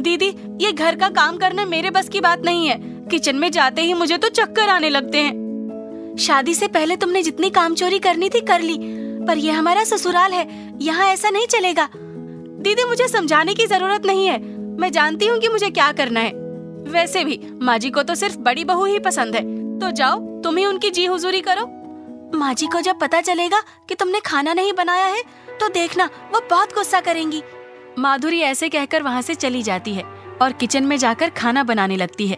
दीदी, ये घर का काम करना मेरे बस की बात नहीं है। किचन में जाते ही मुझे तो चक्कर आने लगते हैं। शादी से पहले तुमने जितनी कामचोरी करनी थी कर ली, पर ये हमारा ससुराल है, यहाँ ऐसा नहीं चलेगा। दीदी, मुझे समझाने की जरूरत नहीं है, मैं जानती हूँ कि मुझे क्या करना है। वैसे भी माँ जी को तो सिर्फ बड़ी बहू ही पसंद है, तो जाओ तुम ही उनकी जी हुजूरी करो। माँ जी को जब पता चलेगा कि तुमने खाना नहीं बनाया है तो देखना, वो बहुत गुस्सा करेंगी। माधुरी ऐसे कहकर वहाँ से चली जाती है और किचन में जाकर खाना बनाने लगती है।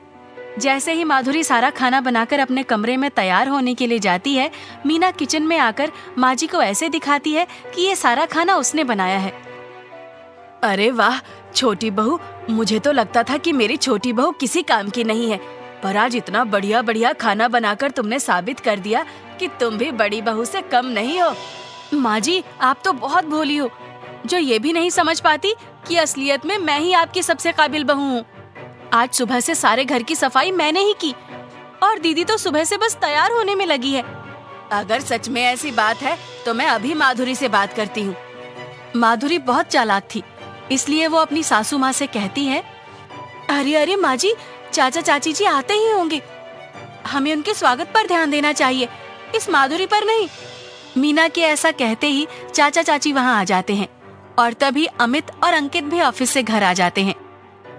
जैसे ही माधुरी सारा खाना बनाकर अपने कमरे में तैयार होने के लिए जाती है, मीना किचन में आकर माँ जी को ऐसे दिखाती है कि ये सारा खाना उसने बनाया है। अरे वाह छोटी बहू, मुझे तो लगता था कि मेरी छोटी बहू किसी काम की नहीं है, पर आज इतना बढ़िया बढ़िया खाना बनाकर तुमने साबित कर दिया कि तुम भी बड़ी बहू से कम नहीं हो। माँ जी, आप तो बहुत भोली हो, जो ये भी नहीं समझ पाती कि असलियत में मैं ही आपकी सबसे काबिल बहू हूँ। आज सुबह से सारे घर की सफाई मैंने ही की और दीदी तो सुबह से बस तैयार होने में लगी है। अगर सच में ऐसी बात है तो मैं अभी माधुरी से बात करती हूँ। माधुरी बहुत चालाक थी, इसलिए वो अपनी सासू माँ से कहती है, अरे अरे माँ जी, चाचा चाची जी आते ही होंगे, हमें उनके स्वागत पर ध्यान देना चाहिए, इस माधुरी पर नहीं। मीना के ऐसा कहते ही चाचा चाची वहाँ आ जाते हैं और तभी अमित और अंकित भी ऑफिस से घर आ जाते हैं।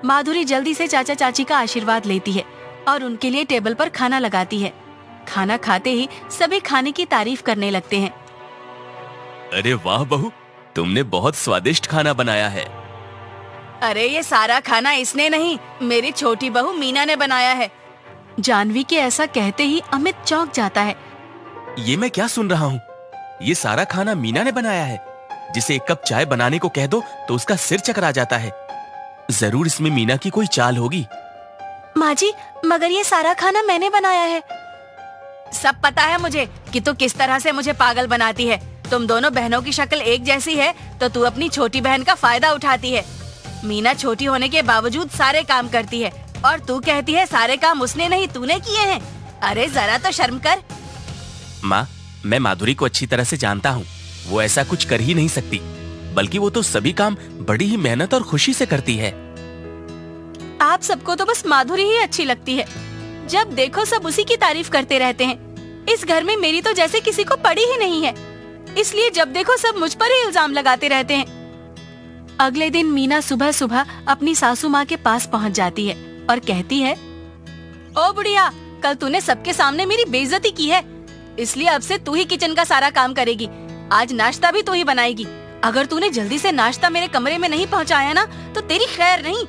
माधुरी जल्दी से चाचा चाची का आशीर्वाद लेती है और उनके लिए टेबल पर खाना लगाती है। खाना खाते ही सभी खाने की तारीफ करने लगते हैं। अरे वाह बहू, तुमने बहुत स्वादिष्ट खाना बनाया है। अरे ये सारा खाना इसने नहीं, मेरी छोटी बहू मीना ने बनाया है। जानवी के ऐसा कहते ही अमित चौंक जाता है। ये मैं क्या सुन रहा हूँ? ये सारा खाना मीना ने बनाया है? जिसे एक कप चाय बनाने को कह दो तो उसका सिर चकरा जाता है। जरूर इसमें मीना की कोई चाल होगी। माँ जी, मगर ये सारा खाना मैंने बनाया है। सब पता है मुझे कि तू किस तरह से मुझे पागल बनाती है। तुम दोनों बहनों की शक्ल एक जैसी है तो तू अपनी छोटी बहन का फायदा उठाती है। मीना छोटी होने के बावजूद सारे काम करती है और तू कहती है सारे काम उसने नहीं तूने किए हैं। अरे जरा तो शर्म कर। माँ, मैं माधुरी को अच्छी तरह से जानता हूँ, वो ऐसा कुछ कर ही नहीं सकती, बल्कि वो तो सभी काम बड़ी ही मेहनत और खुशी से करती है। आप सबको तो बस माधुरी ही अच्छी लगती है, जब देखो सब उसी की तारीफ करते रहते हैं। इस घर में मेरी तो जैसे किसी को पड़ी ही नहीं है, इसलिए जब देखो सब मुझ पर ही इल्जाम लगाते रहते हैं। अगले दिन मीना सुबह सुबह अपनी सासू माँ के पास पहुँच जाती है और कहती है, ओ बुढ़िया, कल तूने सबके सामने मेरी बेइज्जती की है, इसलिए अब से तू ही किचन का सारा काम करेगी। आज नाश्ता भी तू ही बनाएगी। अगर तूने जल्दी से नाश्ता मेरे कमरे में नहीं पहुँचाया ना तो तेरी खैर नहीं।